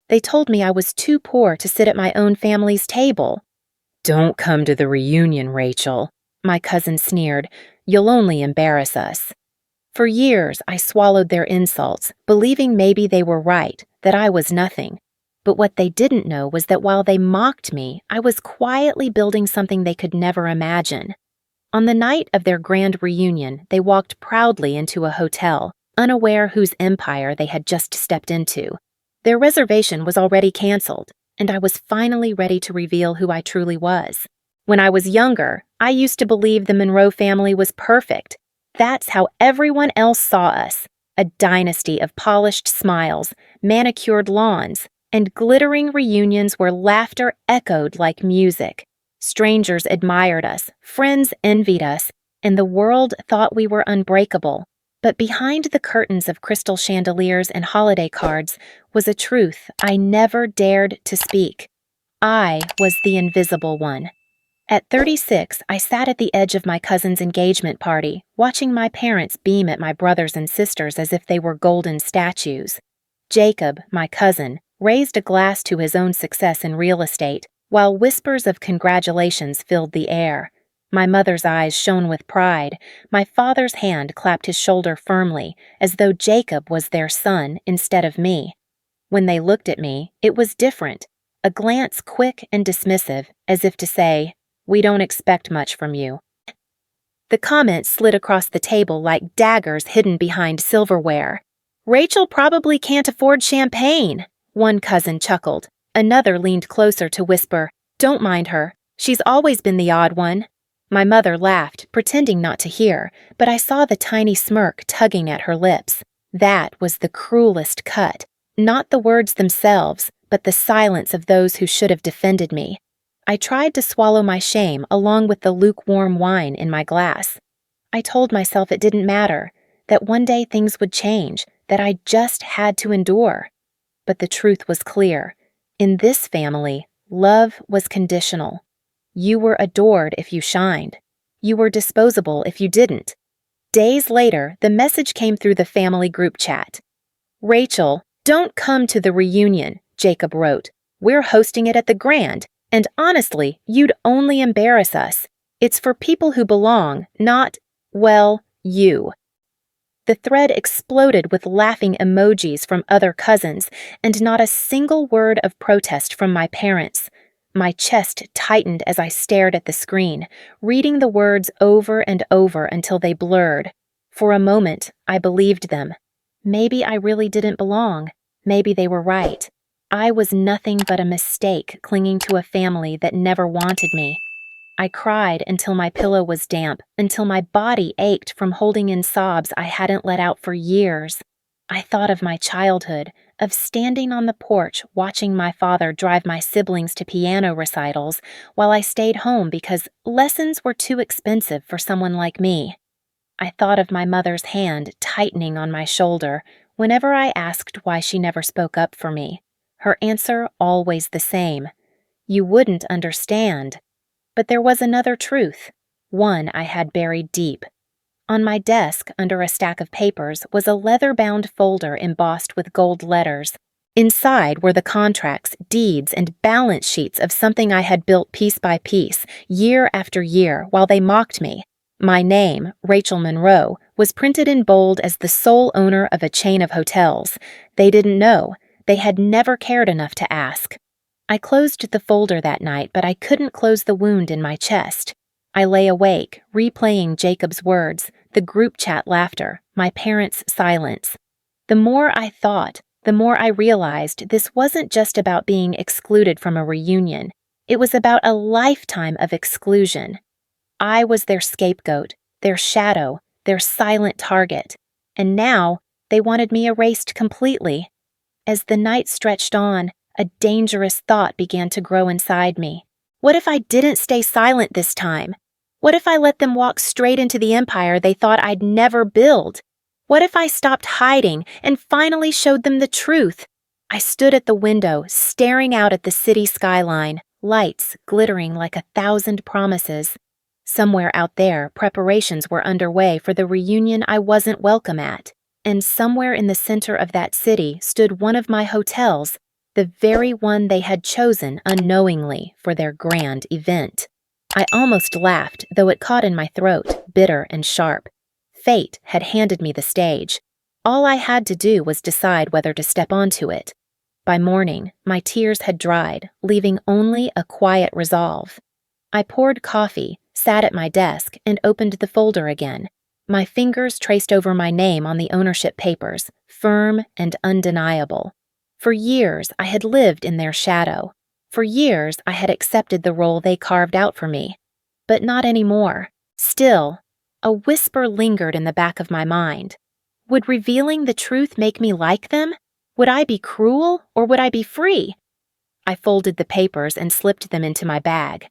They told me I was too poor to sit at my own family's table. "Don't come to the reunion, Rachel," my cousin sneered. "You'll only embarrass us." For years, I swallowed their insults, believing maybe they were right, that I was nothing. But what they didn't know was that while they mocked me, I was quietly building something they could never imagine. On the night of their grand reunion, they walked proudly into a hotel, unaware whose empire they had just stepped into. Their reservation was already canceled, and I was finally ready to reveal who I truly was. When I was younger, I used to believe the Monroe family was perfect. That's how everyone else saw us, a dynasty of polished smiles, manicured lawns, and glittering reunions where laughter echoed like music. Strangers admired us, friends envied us, and the world thought we were unbreakable. But behind the curtains of crystal chandeliers and holiday cards was a truth I never dared to speak. I was the invisible one. At 36, I sat at the edge of my cousin's engagement party, watching my parents beam at my brothers and sisters as if they were golden statues. Jacob, my cousin, raised a glass to his own success in real estate, while whispers of congratulations filled the air. My mother's eyes shone with pride. My father's hand clapped his shoulder firmly, as though Jacob was their son instead of me. When they looked at me, it was different, a glance quick and dismissive, as if to say, "We don't expect much from you." The comments slid across the table like daggers hidden behind silverware. "Rachel probably can't afford champagne," one cousin chuckled. Another leaned closer to whisper, "Don't mind her. She's always been the odd one." My mother laughed, pretending not to hear, but I saw the tiny smirk tugging at her lips. That was the cruelest cut. Not the words themselves, but the silence of those who should have defended me. I tried to swallow my shame along with the lukewarm wine in my glass. I told myself it didn't matter, that one day things would change, that I just had to endure. But the truth was clear. In this family, love was conditional. You were adored if you shined. You were disposable if you didn't. Days later, the message came through the family group chat. "Rachel, don't come to the reunion," Jacob wrote. "We're hosting it at the Grand. And honestly, you'd only embarrass us. It's for people who belong, not, well, you." The thread exploded with laughing emojis from other cousins, and not a single word of protest from my parents. My chest tightened as I stared at the screen, reading the words over and over until they blurred. For a moment, I believed them. Maybe I really didn't belong. Maybe they were right. I was nothing but a mistake clinging to a family that never wanted me. I cried until my pillow was damp, until my body ached from holding in sobs I hadn't let out for years. I thought of my childhood, of standing on the porch watching my father drive my siblings to piano recitals while I stayed home because lessons were too expensive for someone like me. I thought of my mother's hand tightening on my shoulder whenever I asked why she never spoke up for me. Her answer always the same. "You wouldn't understand." But there was another truth, one I had buried deep. On my desk, under a stack of papers, was a leather-bound folder embossed with gold letters. Inside were the contracts, deeds, and balance sheets of something I had built piece by piece, year after year, while they mocked me. My name, Rachel Monroe, was printed in bold as the sole owner of a chain of hotels. They didn't know. They had never cared enough to ask. I closed the folder that night, but I couldn't close the wound in my chest. I lay awake, replaying Jacob's words, the group chat laughter, my parents' silence. The more I thought, the more I realized this wasn't just about being excluded from a reunion. It was about a lifetime of exclusion. I was their scapegoat, their shadow, their silent target. And now, they wanted me erased completely. As the night stretched on, a dangerous thought began to grow inside me. What if I didn't stay silent this time? What if I let them walk straight into the empire they thought I'd never build? What if I stopped hiding and finally showed them the truth? I stood at the window, staring out at the city skyline, lights glittering like 1,000 promises. Somewhere out there, preparations were underway for the reunion I wasn't welcome at. And somewhere in the center of that city stood one of my hotels, the very one they had chosen unknowingly for their grand event. I almost laughed, though it caught in my throat, bitter and sharp. Fate had handed me the stage. All I had to do was decide whether to step onto it. By morning, my tears had dried, leaving only a quiet resolve. I poured coffee, sat at my desk, and opened the folder again. My fingers traced over my name on the ownership papers, firm and undeniable. For years, I had lived in their shadow. For years, I had accepted the role they carved out for me. But not anymore. Still, a whisper lingered in the back of my mind. Would revealing the truth make me like them? Would I be cruel, or would I be free? I folded the papers and slipped them into my bag.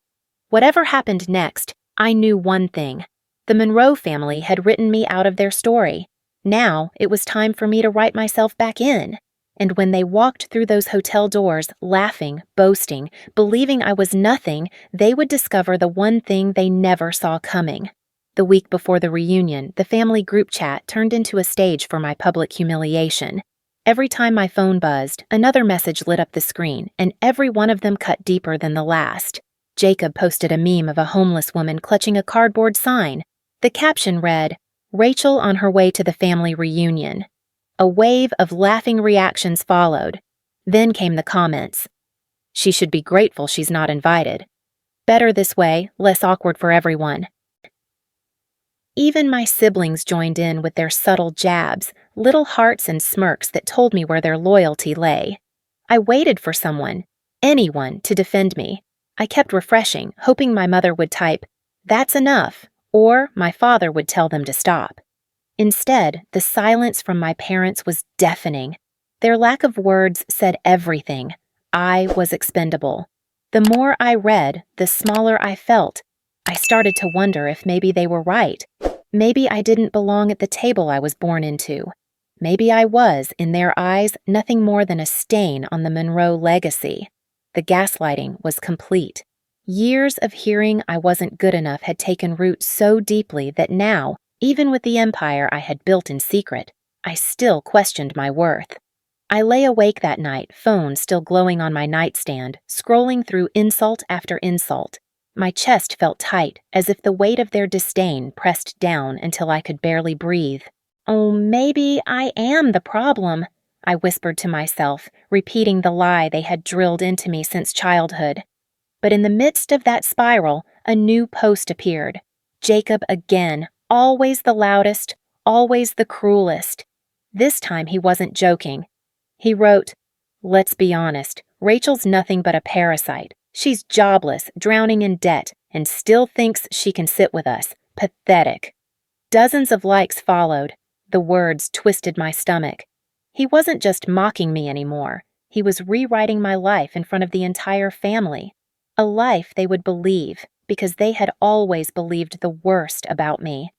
Whatever happened next, I knew one thing. The Monroe family had written me out of their story. Now it was time for me to write myself back in. And when they walked through those hotel doors, laughing, boasting, believing I was nothing, they would discover the one thing they never saw coming. The week before the reunion, the family group chat turned into a stage for my public humiliation. Every time my phone buzzed, another message lit up the screen, and every one of them cut deeper than the last. Jacob posted a meme of a homeless woman clutching a cardboard sign. The caption read, "Rachel on her way to the family reunion." A wave of laughing reactions followed. Then came the comments. "She should be grateful she's not invited. Better this way, less awkward for everyone." Even my siblings joined in with their subtle jabs, little hearts and smirks that told me where their loyalty lay. I waited for someone, anyone, to defend me. I kept refreshing, hoping my mother would type, "That's enough," or my father would tell them to stop. Instead, the silence from my parents was deafening. Their lack of words said everything. I was expendable. The more I read, the smaller I felt. I started to wonder if maybe they were right. Maybe I didn't belong at the table I was born into. Maybe I was, in their eyes, nothing more than a stain on the Monroe legacy. The gaslighting was complete. Years of hearing I wasn't good enough had taken root so deeply that now, even with the empire I had built in secret, I still questioned my worth. I lay awake that night, phone still glowing on my nightstand, scrolling through insult after insult. My chest felt tight, as if the weight of their disdain pressed down until I could barely breathe. "Oh, maybe I am the problem," I whispered to myself, repeating the lie they had drilled into me since childhood. But in the midst of that spiral, a new post appeared. Jacob again, always the loudest, always the cruelest. This time he wasn't joking. He wrote, "Let's be honest, Rachel's nothing but a parasite. She's jobless, drowning in debt, and still thinks she can sit with us. Pathetic." Dozens of likes followed. The words twisted my stomach. He wasn't just mocking me anymore. He was rewriting my life in front of the entire family. A life they would believe, because they had always believed the worst about me.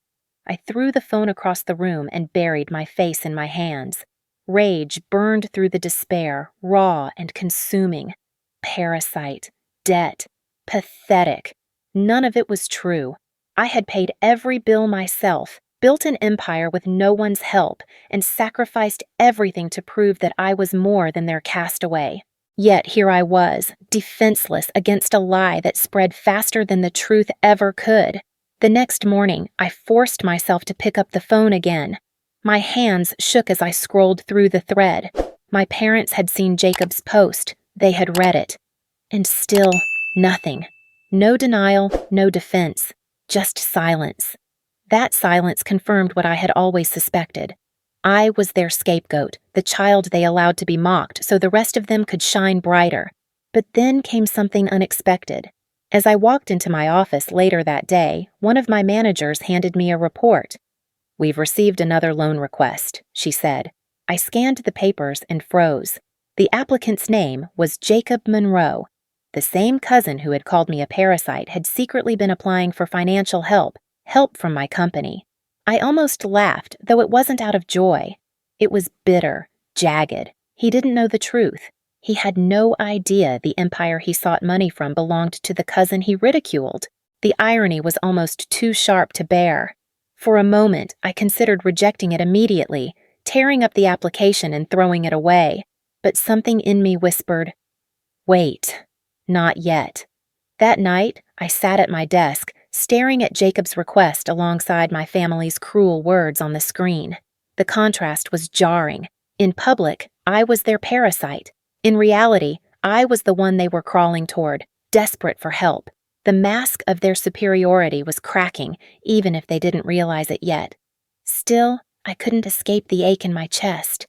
I threw the phone across the room and buried my face in my hands. Rage burned through the despair, raw and consuming. Parasite. Debt. Pathetic. None of it was true. I had paid every bill myself, built an empire with no one's help, and sacrificed everything to prove that I was more than their castaway. Yet here I was, defenseless against a lie that spread faster than the truth ever could. The next morning, I forced myself to pick up the phone again. My hands shook as I scrolled through the thread. My parents had seen Jacob's post. They had read it. And still, nothing. No denial, no defense. Just silence. That silence confirmed what I had always suspected. I was their scapegoat, the child they allowed to be mocked so the rest of them could shine brighter. But then came something unexpected. As I walked into my office later that day, one of my managers handed me a report. "We've received another loan request," she said. I scanned the papers and froze. The applicant's name was Jacob Monroe. The same cousin who had called me a parasite had secretly been applying for financial help from my company. I almost laughed, though it wasn't out of joy. It was bitter, jagged. He didn't know the truth. He had no idea the empire he sought money from belonged to the cousin he ridiculed. The irony was almost too sharp to bear. For a moment, I considered rejecting it immediately, tearing up the application and throwing it away. but something in me whispered, "Wait, not yet." That night, I sat at my desk, staring at Jacob's request alongside my family's cruel words on the screen. The contrast was jarring. In public, I was their parasite. In reality, I was the one they were crawling toward, desperate for help. The mask of their superiority was cracking, even if they didn't realize it yet. Still, I couldn't escape the ache in my chest.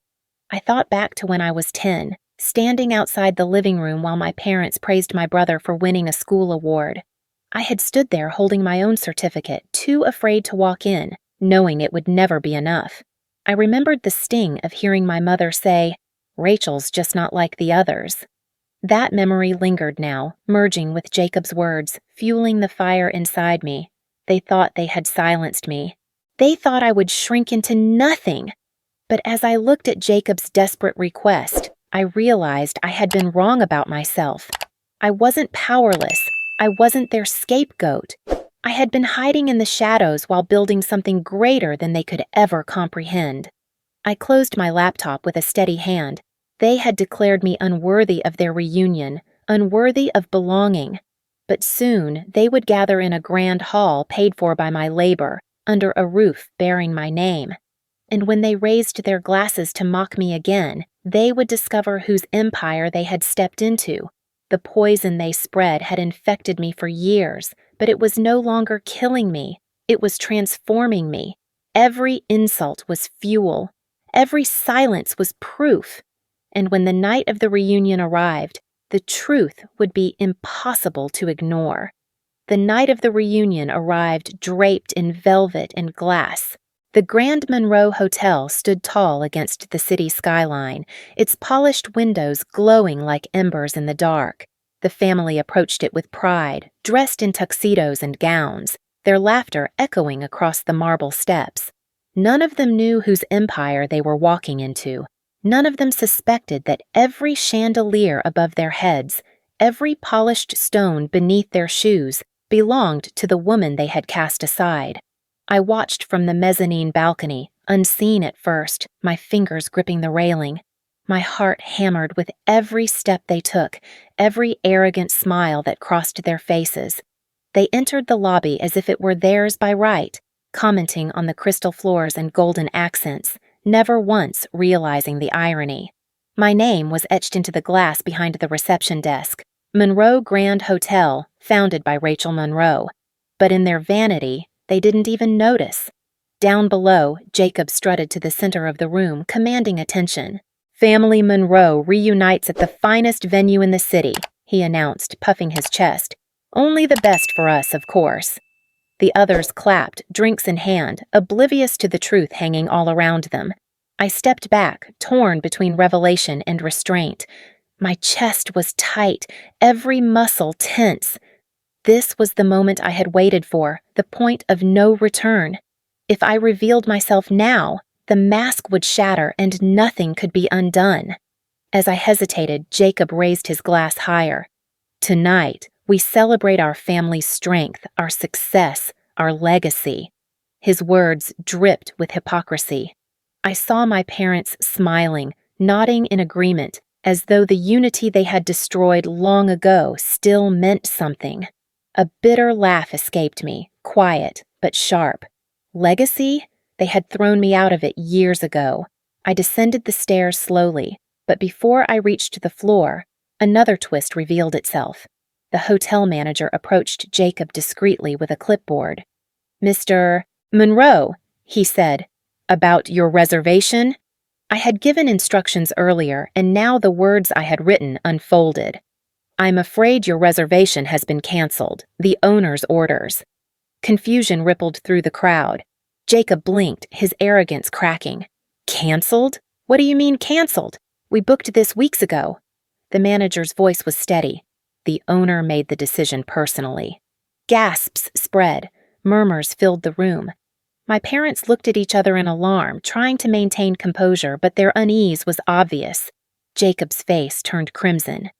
I thought back to when I was 10, standing outside the living room while my parents praised my brother for winning a school award. I had stood there holding my own certificate, too afraid to walk in, knowing it would never be enough. I remembered the sting of hearing my mother say, "Rachel's just not like the others." That memory lingered now, merging with Jacob's words, fueling the fire inside me. They thought they had silenced me. They thought I would shrink into nothing. But as I looked at Jacob's desperate request, I realized I had been wrong about myself. I wasn't powerless. I wasn't their scapegoat. I had been hiding in the shadows while building something greater than they could ever comprehend. I closed my laptop with a steady hand. They had declared me unworthy of their reunion, unworthy of belonging. But soon they would gather in a grand hall paid for by my labor, under a roof bearing my name. And when they raised their glasses to mock me again, they would discover whose empire they had stepped into. The poison they spread had infected me for years, but it was no longer killing me. It was transforming me. Every insult was fuel. Every silence was proof. And when the night of the reunion arrived, the truth would be impossible to ignore. The night of the reunion arrived draped in velvet and glass. The Grand Monroe Hotel stood tall against the city skyline, its polished windows glowing like embers in the dark. The family approached it with pride, dressed in tuxedos and gowns, their laughter echoing across the marble steps. None of them knew whose empire they were walking into. None of them suspected that every chandelier above their heads, every polished stone beneath their shoes, belonged to the woman they had cast aside. I watched from the mezzanine balcony, unseen at first, my fingers gripping the railing. My heart hammered with every step they took, every arrogant smile that crossed their faces. They entered the lobby as if it were theirs by right, commenting on the crystal floors and golden accents, never once realizing the irony. My name was etched into the glass behind the reception desk, Monroe Grand Hotel, founded by Rachel Monroe. But in their vanity, they didn't even notice. Down below, Jacob strutted to the center of the room, commanding attention. "Family Monroe reunites at the finest venue in the city," he announced, puffing his chest. "Only the best for us, of course." The others clapped, drinks in hand, oblivious to the truth hanging all around them. I stepped back, torn between revelation and restraint. My chest was tight, every muscle tense. This was the moment I had waited for, the point of no return. If I revealed myself now, the mask would shatter and nothing could be undone. As I hesitated, Jacob raised his glass higher. "Tonight, we celebrate our family's strength, our success, our legacy." His words dripped with hypocrisy. I saw my parents smiling, nodding in agreement, as though the unity they had destroyed long ago still meant something. A bitter laugh escaped me, quiet but sharp. Legacy? They had thrown me out of it years ago. I descended the stairs slowly, but before I reached the floor, another twist revealed itself. The hotel manager approached Jacob discreetly with a clipboard. "Mr. Monroe," he said, "about your reservation?" I had given instructions earlier, and now the words I had written unfolded. "I'm afraid your reservation has been canceled. The owner's orders." Confusion rippled through the crowd. Jacob blinked, his arrogance cracking. "Canceled? What do you mean canceled? We booked this weeks ago." The manager's voice was steady. "The owner made the decision personally." Gasps spread. Murmurs filled the room. My parents looked at each other in alarm, trying to maintain composure, but their unease was obvious. Jacob's face turned crimson.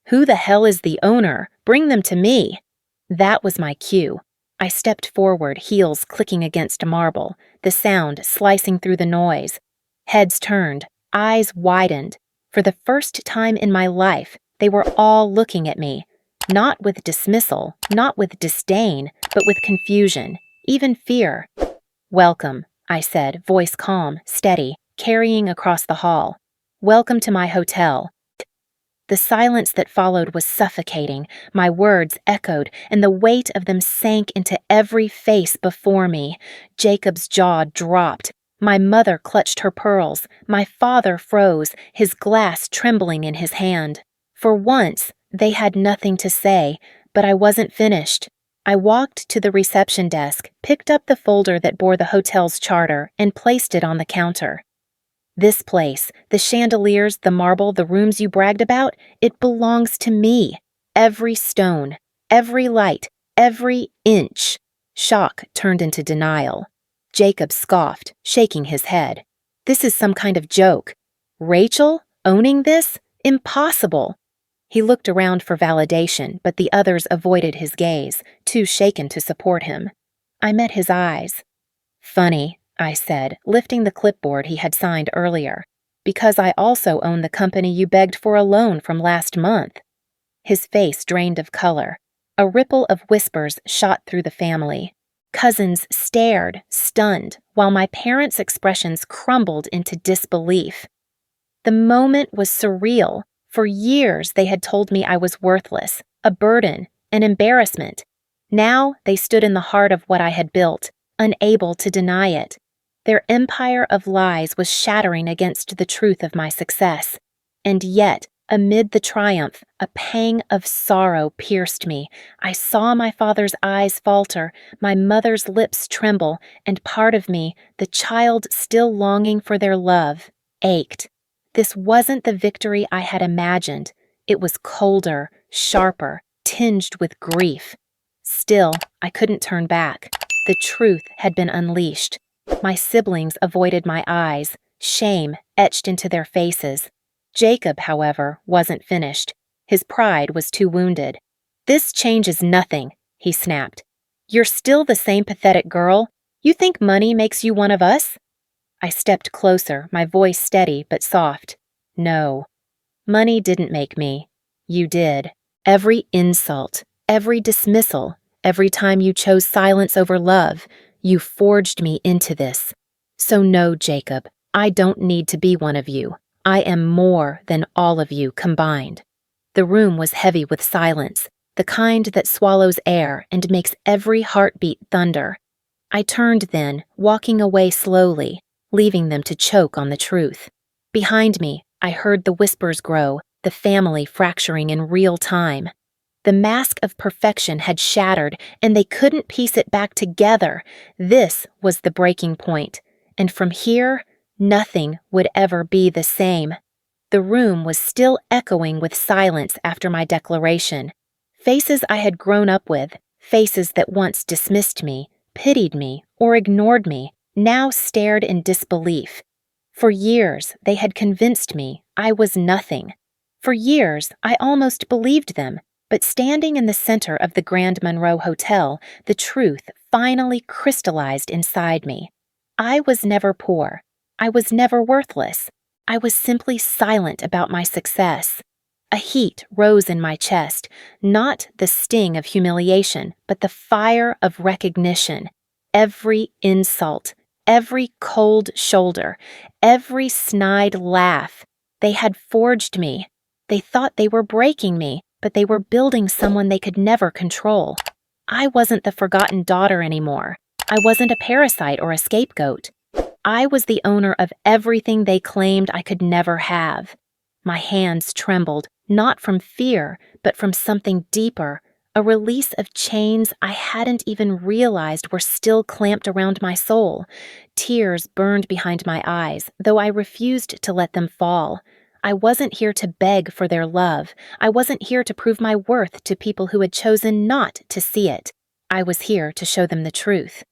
"Who the hell is the owner? Bring them to me." That was my cue. I stepped forward, heels clicking against marble, the sound slicing through the noise. Heads turned, eyes widened. For the first time in my life, they were all looking at me, not with dismissal, not with disdain, but with confusion, even fear. "Welcome," I said, voice calm, steady, carrying across the hall. "Welcome to my hotel." The silence that followed was suffocating. My words echoed, and the weight of them sank into every face before me. Jacob's jaw dropped. My mother clutched her pearls. My father froze, his glass trembling in his hand. For once, they had nothing to say, but I wasn't finished. I walked to the reception desk, picked up the folder that bore the hotel's charter, and placed it on the counter. "This place, the chandeliers, the marble, the rooms you bragged about, it belongs to me. Every stone, every light, every inch." Shock turned into denial. Jacob scoffed, shaking his head. "This is some kind of joke. Rachel, owning this? Impossible." He looked around for validation, but the others avoided his gaze, too shaken to support him. I met his eyes. "Funny," I said, lifting the clipboard he had signed earlier, "because I also own the company you begged for a loan from last month." His face drained of color. A ripple of whispers shot through the family. Cousins stared, stunned, while my parents' expressions crumbled into disbelief. The moment was surreal. For years they had told me I was worthless, a burden, an embarrassment. Now they stood in the heart of what I had built, unable to deny it. Their empire of lies was shattering against the truth of my success. And yet, amid the triumph, a pang of sorrow pierced me. I saw my father's eyes falter, my mother's lips tremble, and part of me, the child still longing for their love, ached. This wasn't the victory I had imagined. It was colder, sharper, tinged with grief. Still, I couldn't turn back. The truth had been unleashed. My siblings avoided my eyes, shame etched into their faces. Jacob, however, wasn't finished. His pride was too wounded. "This changes nothing," he snapped. "You're still the same pathetic girl. You think money makes you one of us?" I stepped closer, my voice steady but soft. "No. Money didn't make me. You did. Every insult, every dismissal, every time you chose silence over love, you forged me into this. So no, Jacob, I don't need to be one of you. I am more than all of you combined." The room was heavy with silence, the kind that swallows air and makes every heartbeat thunder. I turned then, walking away slowly, leaving them to choke on the truth. Behind me, I heard the whispers grow, the family fracturing in real time. The mask of perfection had shattered, and they couldn't piece it back together. This was the breaking point, and from here, nothing would ever be the same. The room was still echoing with silence after my declaration. Faces I had grown up with, faces that once dismissed me, pitied me, or ignored me, now stared in disbelief. For years, they had convinced me I was nothing. For years, I almost believed them, but standing in the center of the Grand Monroe Hotel, the truth finally crystallized inside me. I was never poor. I was never worthless. I was simply silent about my success. A heat rose in my chest, not the sting of humiliation, but the fire of recognition. Every insult, every cold shoulder, every snide laugh. They had forged me. They thought they were breaking me, but they were building someone they could never control. I wasn't the forgotten daughter anymore. I wasn't a parasite or a scapegoat. I was the owner of everything they claimed I could never have. My hands trembled, not from fear, but from something deeper, a release of chains I hadn't even realized were still clamped around my soul. Tears burned behind my eyes, though I refused to let them fall. I wasn't here to beg for their love. I wasn't here to prove my worth to people who had chosen not to see it. I was here to show them the truth.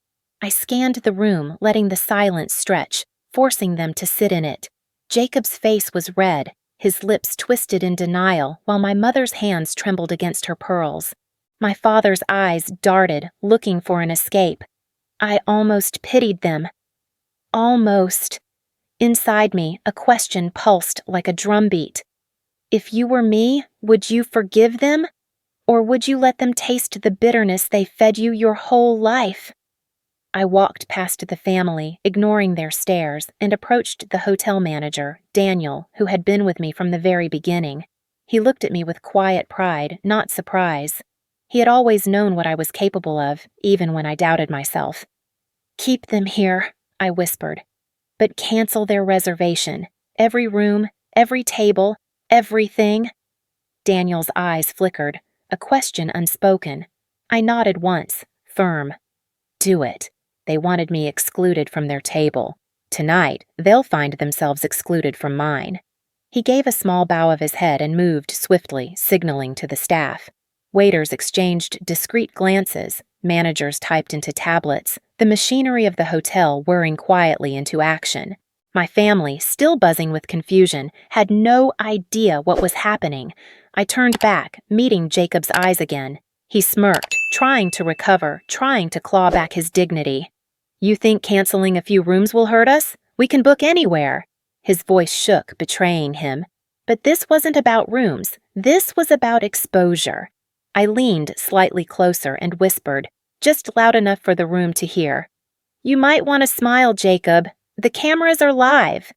I scanned the room, letting the silence stretch, forcing them to sit in it. Jacob's face was red, his lips twisted in denial, while my mother's hands trembled against her pearls. My father's eyes darted, looking for an escape. I almost pitied them. Almost. Inside me, a question pulsed like a drumbeat. If you were me, would you forgive them? Or would you let them taste the bitterness they fed you your whole life? I walked past the family, ignoring their stares, and approached the hotel manager, Daniel, who had been with me from the very beginning. He looked at me with quiet pride, not surprise. He had always known what I was capable of, even when I doubted myself. "Keep them here," I whispered, "but cancel their reservation. Every room, every table, everything." Daniel's eyes flickered, a question unspoken. I nodded once, firm. "Do it." They wanted me excluded from their table. Tonight, they'll find themselves excluded from mine. He gave a small bow of his head and moved swiftly, signaling to the staff. Waiters exchanged discreet glances, managers typed into tablets, the machinery of the hotel whirring quietly into action. My family, still buzzing with confusion, had no idea what was happening. I turned back, meeting Jacob's eyes again. He smirked, trying to recover, trying to claw back his dignity. "You think canceling a few rooms will hurt us? We can book anywhere." His voice shook, betraying him. But this wasn't about rooms. This was about exposure. I leaned slightly closer and whispered, just loud enough for the room to hear. "You might want to smile, Jacob. The cameras are live."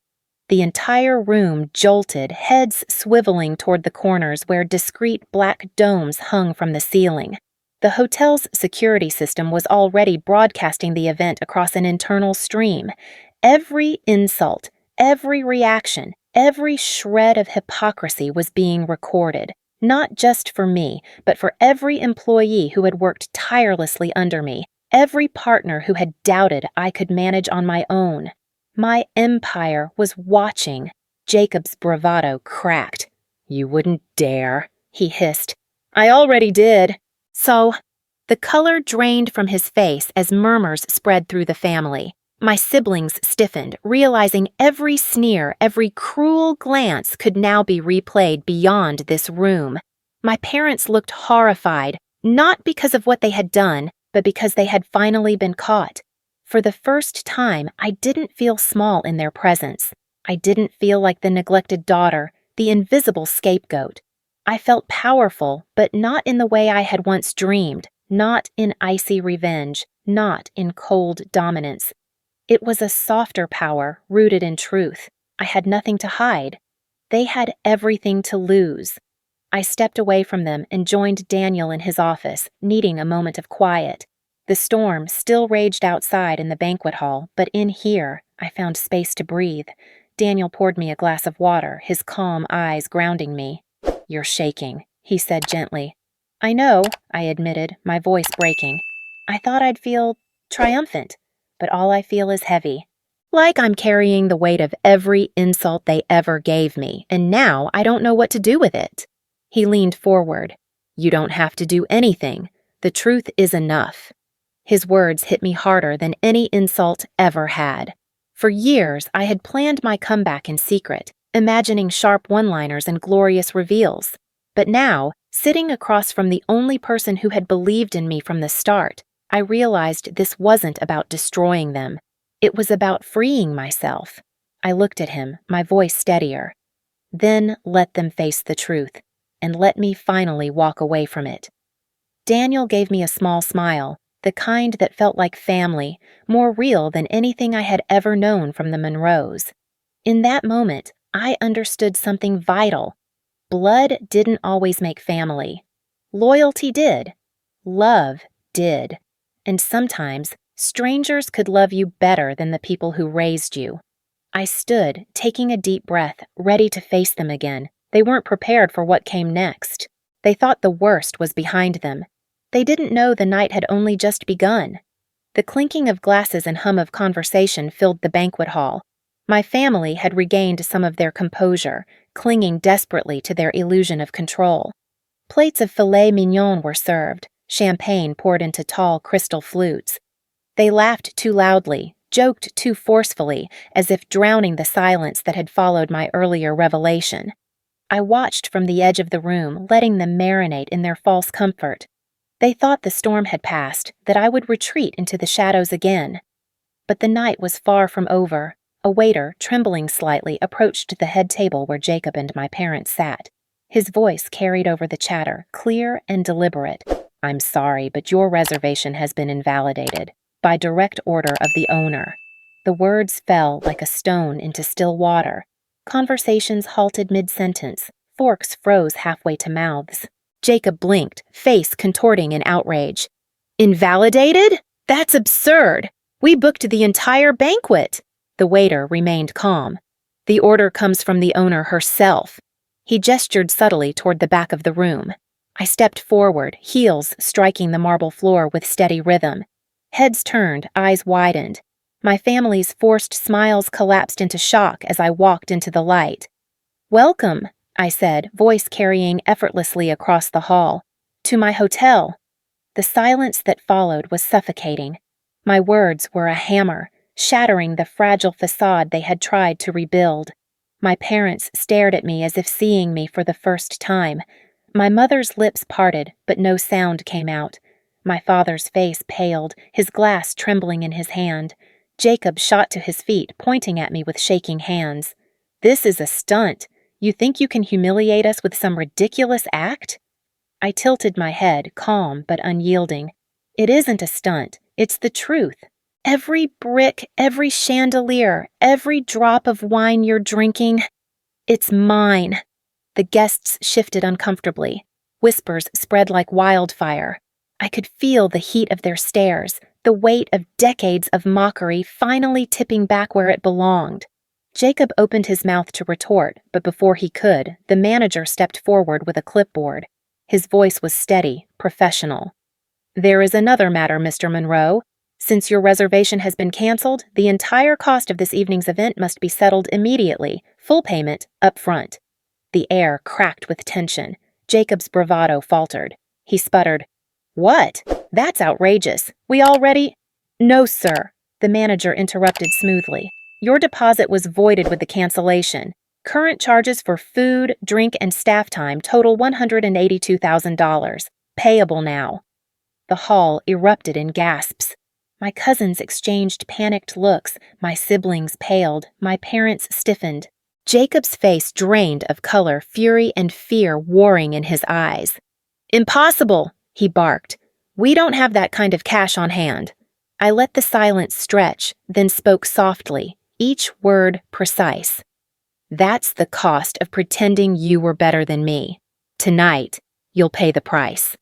The entire room jolted, heads swiveling toward the corners where discreet black domes hung from the ceiling. The hotel's security system was already broadcasting the event across an internal stream. Every insult, every reaction, every shred of hypocrisy was being recorded, not just for me, but for every employee who had worked tirelessly under me, every partner who had doubted I could manage on my own. My empire was watching. Jacob's bravado cracked. "You wouldn't dare," he hissed. "I already did." So, the color drained from his face as murmurs spread through the family. My siblings stiffened, realizing every sneer, every cruel glance could now be replayed beyond this room. My parents looked horrified, not because of what they had done, but because they had finally been caught. For the first time, I didn't feel small in their presence. I didn't feel like the neglected daughter, the invisible scapegoat. I felt powerful, but not in the way I had once dreamed, not in icy revenge, not in cold dominance. It was a softer power, rooted in truth. I had nothing to hide. They had everything to lose. I stepped away from them and joined Daniel in his office, needing a moment of quiet. The storm still raged outside in the banquet hall, but in here, I found space to breathe. Daniel poured me a glass of water, his calm eyes grounding me. "You're shaking," he said gently. "I know," I admitted, my voice breaking. "I thought I'd feel triumphant, but all I feel is heavy. Like I'm carrying the weight of every insult they ever gave me, and now I don't know what to do with it." He leaned forward. "You don't have to do anything. The truth is enough." His words hit me harder than any insult ever had. For years, I had planned my comeback in secret, imagining sharp one-liners and glorious reveals. But now, sitting across from the only person who had believed in me from the start, I realized this wasn't about destroying them. It was about freeing myself. I looked at him, my voice steadier. "Then let them face the truth, and let me finally walk away from it." Daniel gave me a small smile, the kind that felt like family, more real than anything I had ever known from the Monroes. In that moment, I understood something vital. Blood didn't always make family. Loyalty did. Love did. And sometimes, strangers could love you better than the people who raised you. I stood, taking a deep breath, ready to face them again. They weren't prepared for what came next. They thought the worst was behind them. They didn't know the night had only just begun. The clinking of glasses and hum of conversation filled the banquet hall. My family had regained some of their composure, clinging desperately to their illusion of control. Plates of filet mignon were served, champagne poured into tall crystal flutes. They laughed too loudly, joked too forcefully, as if drowning the silence that had followed my earlier revelation. I watched from the edge of the room, letting them marinate in their false comfort. They thought the storm had passed, that I would retreat into the shadows again. But the night was far from over. A waiter, trembling slightly, approached the head table where Jacob and my parents sat. His voice carried over the chatter, clear and deliberate. "I'm sorry, but your reservation has been invalidated by direct order of the owner." The words fell like a stone into still water. Conversations halted mid-sentence. Forks froze halfway to mouths. Jacob blinked, face contorting in outrage. "Invalidated? That's absurd! We booked the entire banquet!" The waiter remained calm. "The order comes from the owner herself." He gestured subtly toward the back of the room. I stepped forward, heels striking the marble floor with steady rhythm. Heads turned, eyes widened. My family's forced smiles collapsed into shock as I walked into the light. "Welcome," I said, voice carrying effortlessly across the hall. "To my hotel." The silence that followed was suffocating. My words were a hammer, shattering the fragile facade they had tried to rebuild. My parents stared at me as if seeing me for the first time. My mother's lips parted, but no sound came out. My father's face paled, his glass trembling in his hand. Jacob shot to his feet, pointing at me with shaking hands. "This is a stunt. You think you can humiliate us with some ridiculous act?" I tilted my head, calm but unyielding. "It isn't a stunt. It's the truth. Every brick, every chandelier, every drop of wine you're drinking, it's mine." The guests shifted uncomfortably. Whispers spread like wildfire. I could feel the heat of their stares, the weight of decades of mockery finally tipping back where it belonged. Jacob opened his mouth to retort, but before he could, the manager stepped forward with a clipboard. His voice was steady, professional. "There is another matter, Mr. Monroe. Since your reservation has been canceled, the entire cost of this evening's event must be settled immediately, full payment, up front." The air cracked with tension. Jacob's bravado faltered. He sputtered, "What? That's outrageous. We already—" "No, sir," the manager interrupted smoothly. "Your deposit was voided with the cancellation. Current charges for food, drink, and staff time total $182,000. Payable now." The hall erupted in gasps. My cousins exchanged panicked looks, my siblings paled, my parents stiffened. Jacob's face drained of color, fury, and fear warring in his eyes. "Impossible!" he barked. "We don't have that kind of cash on hand." I let the silence stretch, then spoke softly, each word precise. "That's the cost of pretending you were better than me. Tonight, you'll pay the price."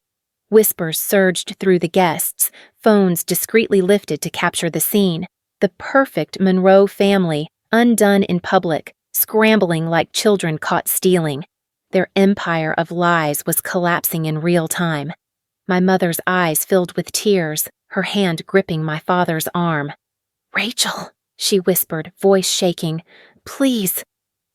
Whispers surged through the guests, phones discreetly lifted to capture the scene. The perfect Monroe family, undone in public, scrambling like children caught stealing. Their empire of lies was collapsing in real time. My mother's eyes filled with tears, her hand gripping my father's arm. "Rachel," she whispered, voice shaking, "please,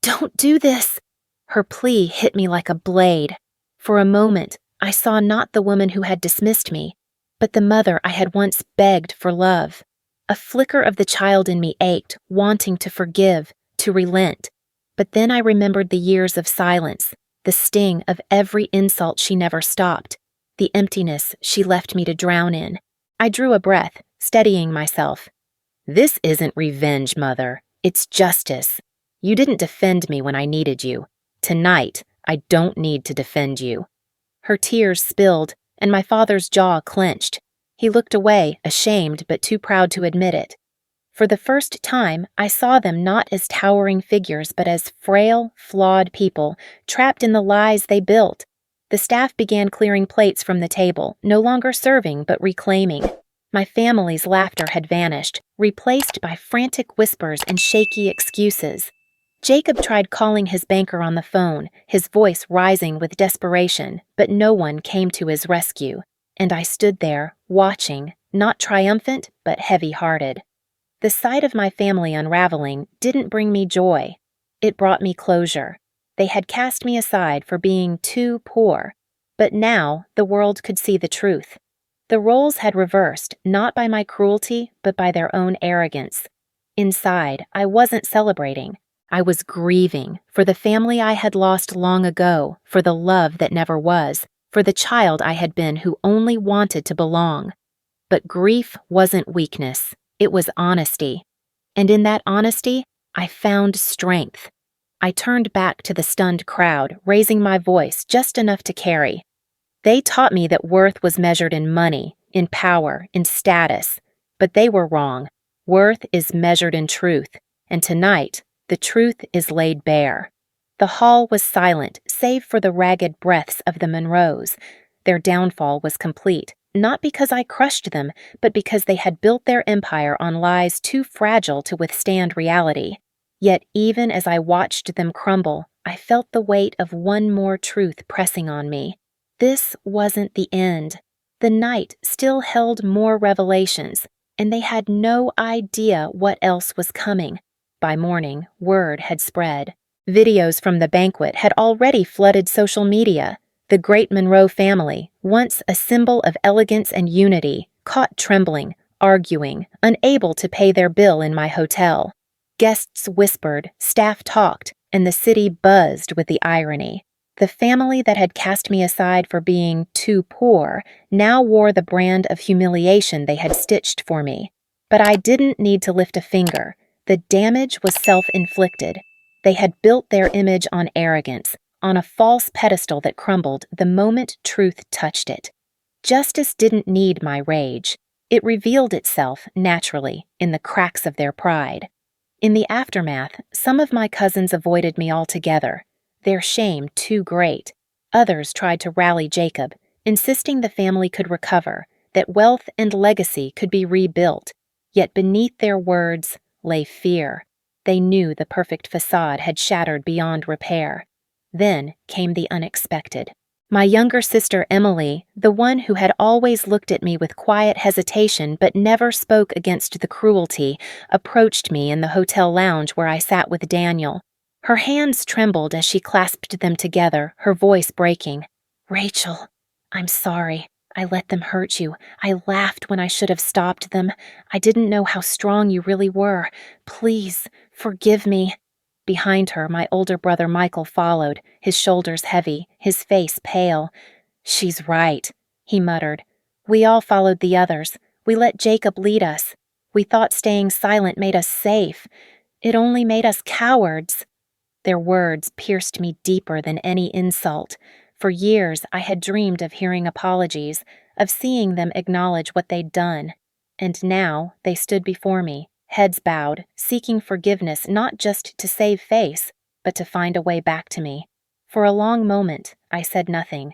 don't do this." Her plea hit me like a blade. For a moment, I saw not the woman who had dismissed me, but the mother I had once begged for love. A flicker of the child in me ached, wanting to forgive, to relent. But then I remembered the years of silence, the sting of every insult she never stopped, the emptiness she left me to drown in. I drew a breath, steadying myself. "This isn't revenge, Mother. It's justice. You didn't defend me when I needed you. Tonight, I don't need to defend you." Her tears spilled, and my father's jaw clenched. He looked away, ashamed but too proud to admit it. For the first time, I saw them not as towering figures but as frail, flawed people, trapped in the lies they built. The staff began clearing plates from the table, no longer serving but reclaiming. My family's laughter had vanished, replaced by frantic whispers and shaky excuses. Jacob tried calling his banker on the phone, his voice rising with desperation, but no one came to his rescue, and I stood there, watching, not triumphant, but heavy-hearted. The sight of my family unraveling didn't bring me joy. It brought me closure. They had cast me aside for being too poor, but now the world could see the truth. The roles had reversed, not by my cruelty, but by their own arrogance. Inside, I wasn't celebrating. I was grieving for the family I had lost long ago, for the love that never was, for the child I had been who only wanted to belong. But grief wasn't weakness, it was honesty. And in that honesty, I found strength. I turned back to the stunned crowd, raising my voice just enough to carry. They taught me that worth was measured in money, in power, in status. But they were wrong. Worth is measured in truth, and tonight, the truth is laid bare. The hall was silent, save for the ragged breaths of the Monroes. Their downfall was complete, not because I crushed them, but because they had built their empire on lies too fragile to withstand reality. Yet even as I watched them crumble, I felt the weight of one more truth pressing on me. This wasn't the end. The night still held more revelations, and they had no idea what else was coming. By morning, word had spread. Videos from the banquet had already flooded social media. The great Monroe family, once a symbol of elegance and unity, caught trembling, arguing, unable to pay their bill in my hotel. Guests whispered, staff talked, and the city buzzed with the irony. The family that had cast me aside for being too poor now wore the brand of humiliation they had stitched for me. But I didn't need to lift a finger. The damage was self-inflicted. They had built their image on arrogance, on a false pedestal that crumbled the moment truth touched it. Justice didn't need my rage. It revealed itself, naturally, in the cracks of their pride. In the aftermath, some of my cousins avoided me altogether, their shame too great. Others tried to rally Jacob, insisting the family could recover, that wealth and legacy could be rebuilt. Yet beneath their words lay fear. They knew the perfect facade had shattered beyond repair. Then came the unexpected. My younger sister Emily, the one who had always looked at me with quiet hesitation but never spoke against the cruelty, approached me in the hotel lounge where I sat with Daniel. Her hands trembled as she clasped them together, her voice breaking. "Rachel, I'm sorry. I let them hurt you. I laughed when I should have stopped them. I didn't know how strong you really were. Please, forgive me." Behind her, my older brother Michael followed, his shoulders heavy, his face pale. "She's right," he muttered. "We all followed the others. We let Jacob lead us. We thought staying silent made us safe. It only made us cowards." Their words pierced me deeper than any insult. For years, I had dreamed of hearing apologies, of seeing them acknowledge what they'd done. And now they stood before me, heads bowed, seeking forgiveness not just to save face, but to find a way back to me. For a long moment, I said nothing.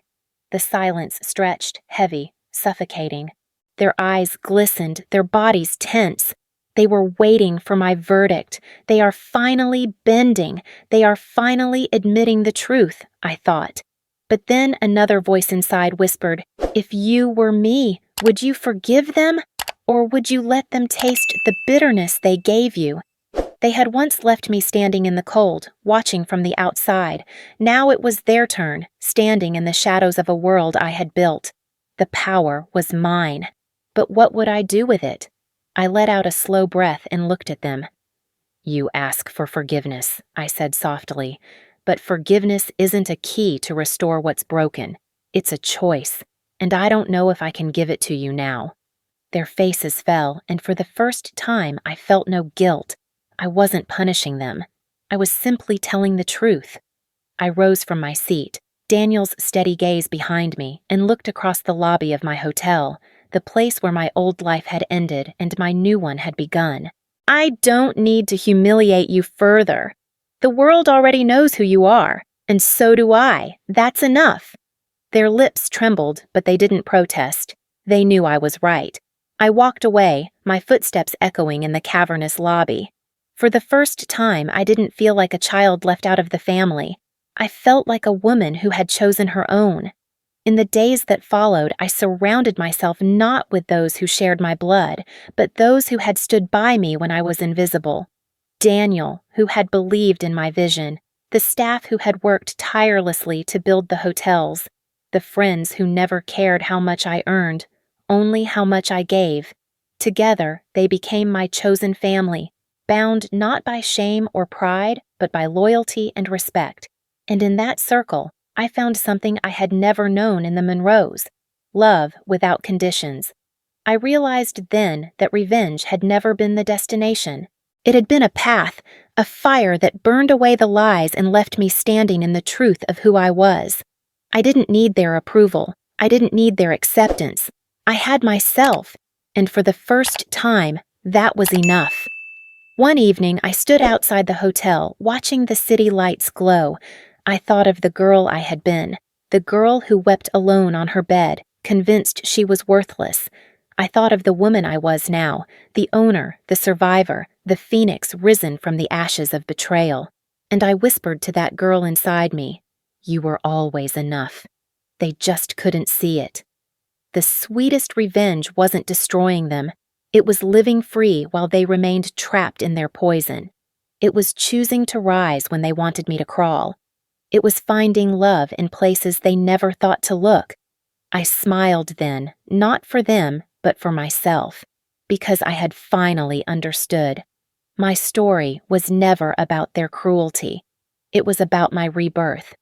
The silence stretched, heavy, suffocating. Their eyes glistened, their bodies tense. They were waiting for my verdict. They are finally bending. They are finally admitting the truth, I thought. But then another voice inside whispered, "If you were me, would you forgive them? Or would you let them taste the bitterness they gave you?" They had once left me standing in the cold, watching from the outside. Now it was their turn, standing in the shadows of a world I had built. The power was mine. But what would I do with it? I let out a slow breath and looked at them. "You ask for forgiveness," I said softly. "But forgiveness isn't a key to restore what's broken. It's a choice, and I don't know if I can give it to you now." Their faces fell, and for the first time I felt no guilt. I wasn't punishing them. I was simply telling the truth. I rose from my seat, Daniel's steady gaze behind me, and looked across the lobby of my hotel, the place where my old life had ended and my new one had begun. "I don't need to humiliate you further. The world already knows who you are, and so do I. That's enough." Their lips trembled, but they didn't protest. They knew I was right. I walked away, my footsteps echoing in the cavernous lobby. For the first time, I didn't feel like a child left out of the family. I felt like a woman who had chosen her own. In the days that followed, I surrounded myself not with those who shared my blood, but those who had stood by me when I was invisible. Daniel, who had believed in my vision, the staff who had worked tirelessly to build the hotels, the friends who never cared how much I earned, only how much I gave. Together, they became my chosen family, bound not by shame or pride, but by loyalty and respect. And in that circle, I found something I had never known in the Monroes: love without conditions. I realized then that revenge had never been the destination. It had been a path, A fire that burned away the lies and left me standing in the truth of who I was. I didn't need their approval. I didn't need their acceptance. I had myself, and for the first time, that was enough. One evening, I stood outside the hotel, watching the city lights glow. I thought of the girl I had been, the girl who wept alone on her bed, convinced she was worthless. I thought of the woman I was now, the owner, the survivor, the phoenix risen from the ashes of betrayal. And I whispered to that girl inside me, "You were always enough." They just couldn't see it. The sweetest revenge wasn't destroying them. It was living free while they remained trapped in their poison. It was choosing to rise when they wanted me to crawl. It was finding love in places they never thought to look. I smiled then, not for them, but for myself, because I had finally understood. My story was never about their cruelty. It was about my rebirth.